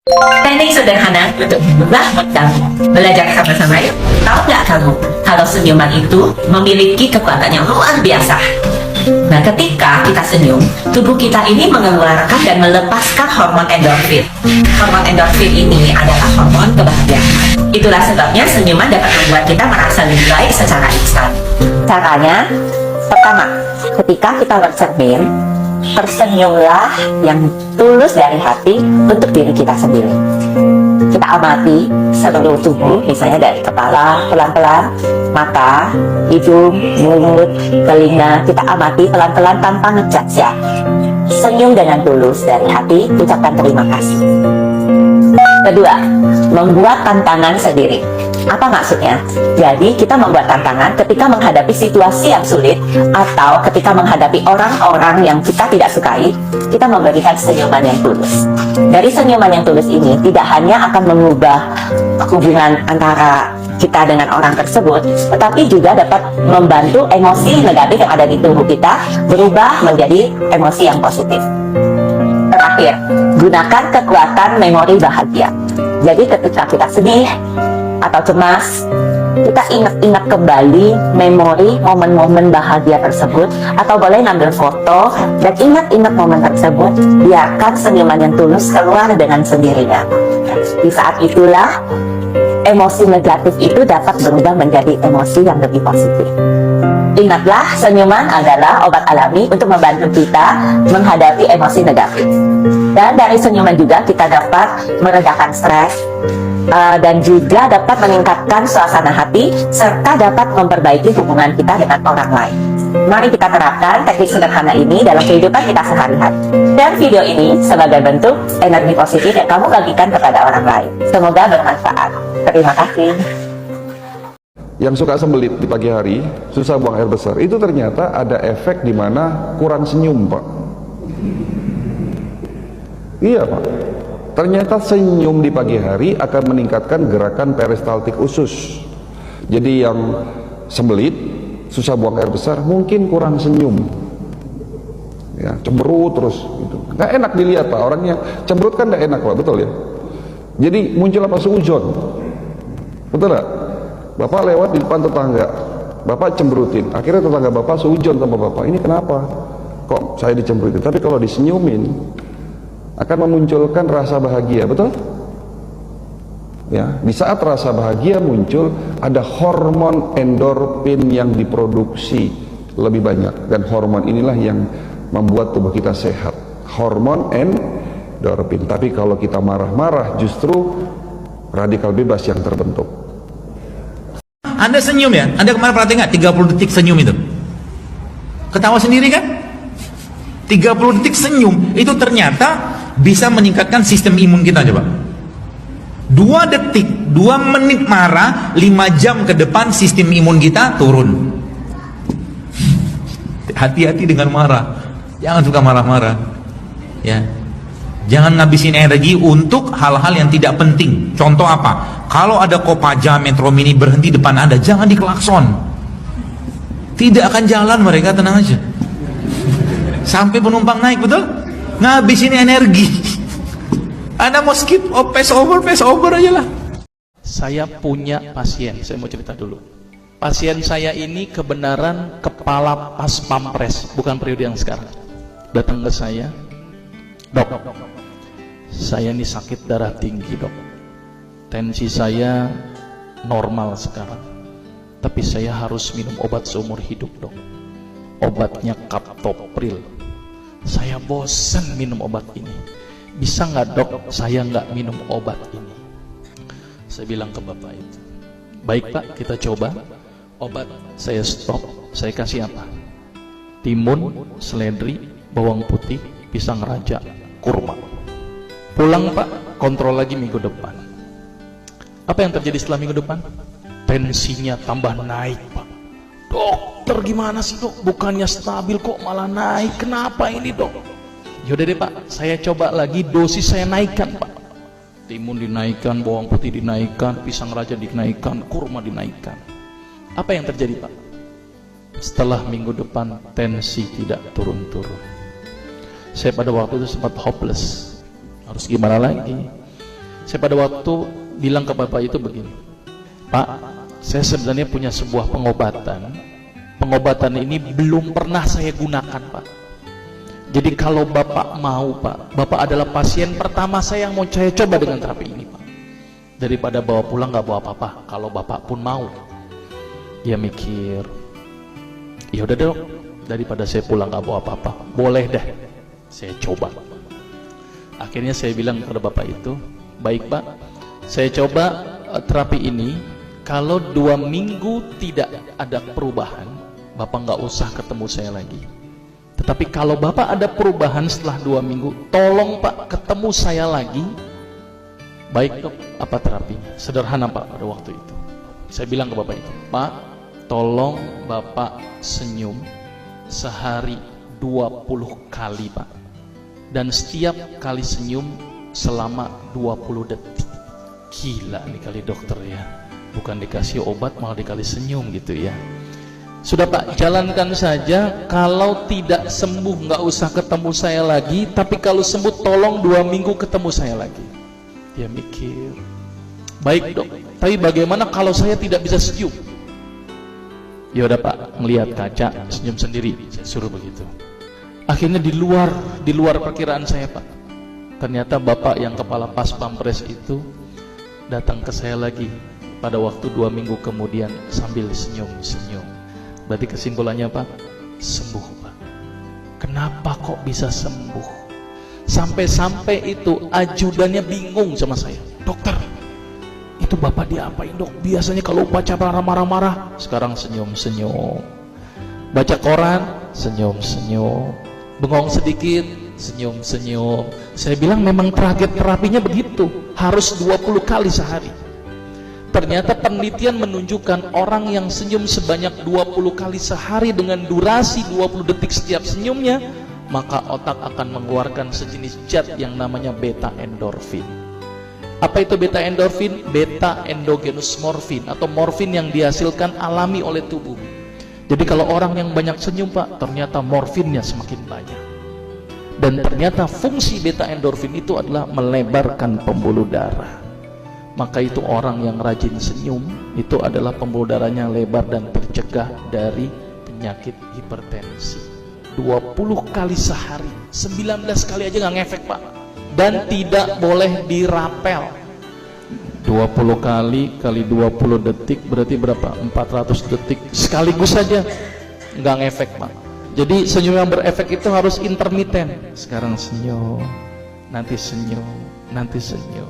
Teknik sederhana untuk mengubah mood kamu. Belajar sama-sama yuk. Tahu nggak kamu, kalau senyuman itu memiliki kekuatan yang luar biasa. Nah, ketika kita senyum, tubuh kita ini mengeluarkan dan melepaskan hormon endorfin. Hormon endorfin ini adalah hormon kebahagiaan. Itulah sebabnya senyuman dapat membuat kita merasa lebih baik secara instan. Caranya, pertama, ketika kita bercermin, tersenyumlah yang tulus dari hati untuk diri kita sendiri. Kita amati seluruh tubuh, misalnya dari kepala pelan-pelan, mata, hidung, mulut, telinga. Kita amati pelan-pelan tanpa ngejudge ya. Senyum dengan tulus dari hati, ucapkan terima kasih. Kedua, membuat tantangan sendiri. Apa maksudnya? Jadi kita membuat tantangan ketika menghadapi situasi yang sulit atau ketika menghadapi orang-orang yang kita tidak sukai, kita memberikan senyuman yang tulus. Dari senyuman yang tulus ini tidak hanya akan mengubah hubungan antara kita dengan orang tersebut, tetapi juga dapat membantu emosi negatif yang ada di tubuh kita berubah menjadi emosi yang positif. Terakhir, gunakan kekuatan memori bahagia. Jadi ketika kita sedih atau cemas, kita ingat-ingat kembali memori momen-momen bahagia tersebut, atau boleh ngambil foto dan ingat-ingat momen tersebut. Biarkan senyuman yang tulus keluar dengan sendirinya. Di saat itulah emosi negatif itu dapat berubah menjadi emosi yang lebih positif. Ingatlah, senyuman adalah obat alami untuk membantu kita menghadapi emosi negatif. Dan dari senyuman juga kita dapat meredakan stres, dan juga dapat meningkatkan suasana hati, serta dapat memperbaiki hubungan kita dengan orang lain. Mari kita terapkan teknik sederhana ini dalam kehidupan kita sehari-hari. Dan video ini sebagai bentuk energi positif yang kamu bagikan kepada orang lain. Semoga bermanfaat. Terima kasih. Yang suka sembelit di pagi hari, susah buang air besar, itu ternyata ada efek di mana kurang senyum, Pak. Iya, Pak. Ternyata senyum di pagi hari akan meningkatkan gerakan peristaltik usus. Jadi yang sembelit, susah buang air besar, mungkin kurang senyum. Ya, cemberut terus gitu. Nggak enak dilihat, Pak. Orangnya cemberut kan nggak enak, Pak, betul ya? Jadi muncul apa, seujon. Betul nggak? Bapak lewat di depan tetangga, Bapak cemberutin, akhirnya tetangga Bapak seujon sama Bapak. Ini kenapa? Kok saya dicemberutin? Tapi kalau disenyumin akan memunculkan rasa bahagia, betul? Ya, di saat rasa bahagia muncul, ada hormon endorfin yang diproduksi lebih banyak, dan hormon inilah yang membuat tubuh kita sehat. Hormon endorfin. Tapi kalau kita marah-marah, justru radikal bebas yang terbentuk. Anda senyum ya? Anda kemarin perhatikan nggak 30 detik senyum itu? Ketawa sendiri kan? 30 detik senyum itu ternyata bisa meningkatkan sistem imun kita. Coba 2 detik, 2 menit marah, 5 jam ke depan sistem imun kita turun. Hati-hati dengan marah. Jangan suka marah-marah ya. Jangan ngabisin energi untuk hal-hal yang tidak penting. Contoh apa? Kalau ada Kopaja, Metro Mini berhenti depan Anda, jangan diklakson. Tidak akan jalan mereka, tenang aja. Sampai penumpang naik, betul? Ngabisin energi. Anda mau skip, pass over aja lah. Saya punya pasien, saya mau cerita dulu. Pasien saya ini kebenaran kepala pas pampres, bukan periode yang sekarang. Datang ke saya, dok, saya ini sakit darah tinggi, dok. Tensi saya normal sekarang, tapi saya harus minum obat seumur hidup, dok. Obatnya Captopril. Saya bosan minum obat ini. Bisa nggak, dok, saya nggak minum obat ini? Saya bilang ke bapak itu, baik pak, kita coba. Obat saya stop, saya kasih apa? Timun, seledri, bawang putih, pisang raja, kurma. Pulang pak, kontrol lagi minggu depan. Apa yang terjadi setelah minggu depan? Tensinya tambah naik, pak. Dokter gimana sih, dok? Bukannya stabil kok malah naik. Kenapa ini, dok? Yaudah deh pak, saya coba lagi, dosis saya naikkan, pak. Timun dinaikkan, bawang putih dinaikkan, pisang raja dinaikkan, kurma dinaikkan. Apa yang terjadi, pak? Setelah minggu depan tensi tidak turun-turun. Saya pada waktu itu sempat hopeless. Harus gimana lagi? Saya pada waktu bilang ke bapak itu begini, Pak, saya sebenarnya punya sebuah pengobatan. Pengobatan ini belum pernah saya gunakan, Pak. Jadi kalau bapak mau, Pak, bapak adalah pasien pertama saya yang mau saya coba dengan terapi ini, Pak. Daripada bawa pulang nggak bawa apa-apa, kalau bapak pun mau. Dia mikir, ya udah dong, daripada saya pulang nggak bawa apa-apa, boleh dah, saya coba. Akhirnya saya bilang kepada bapak itu, baik Pak, saya coba terapi ini. Kalau 2 minggu tidak ada perubahan, bapak nggak usah ketemu saya lagi. Tetapi kalau bapak ada perubahan setelah 2 minggu, tolong Pak ketemu saya lagi. Baik Dok, apa terapinya? Sederhana Pak pada waktu itu. Saya bilang ke bapak itu, Pak, tolong bapak senyum sehari 20 kali Pak. Dan setiap kali senyum selama 20 detik. Gila nih kali dokter ya. Bukan dikasih obat malah dikali senyum gitu ya. Sudah Pak, jalankan saja. Kalau tidak sembuh nggak usah ketemu saya lagi. Tapi kalau sembuh tolong 2 minggu ketemu saya lagi. Dia mikir, baik Dok, tapi bagaimana kalau saya tidak bisa senyum? Ya udah Pak, melihat kaca senyum sendiri, saya suruh begitu. Akhirnya di luar perkiraan saya Pak. Ternyata bapak yang kepala pas pampres itu datang ke saya lagi pada waktu 2 minggu kemudian sambil senyum-senyum. Berarti kesimpulannya Pak, sembuh Pak. Kenapa kok bisa sembuh? Sampai-sampai itu ajudannya bingung sama saya. Dokter, itu bapak diapain Dok? Biasanya kalau upacara marah-marah, sekarang senyum-senyum. Baca koran, senyum-senyum. Bengong sedikit, senyum-senyum. Saya bilang memang target terapinya begitu, harus 20 kali sehari. Ternyata penelitian menunjukkan orang yang senyum sebanyak 20 kali sehari dengan durasi 20 detik setiap senyumnya, maka otak akan mengeluarkan sejenis zat yang namanya beta endorfin. Apa itu beta endorfin? Beta endogenous morfin atau morfin yang dihasilkan alami oleh tubuh. Jadi kalau orang yang banyak senyum Pak, ternyata morfinnya semakin banyak. Dan ternyata fungsi beta endorfin itu adalah melebarkan pembuluh darah. Maka itu orang yang rajin senyum itu adalah pembuluh darahnya lebar dan tercegah dari penyakit hipertensi. 20 kali sehari, 19 kali aja nggak ngefek Pak. Dan tidak boleh dirapel. 20 kali 20 detik berarti berapa? 400 detik sekaligus saja nggak ngefek Pak. Jadi senyum yang berefek itu harus intermiten. Sekarang senyum, nanti senyum, nanti senyum.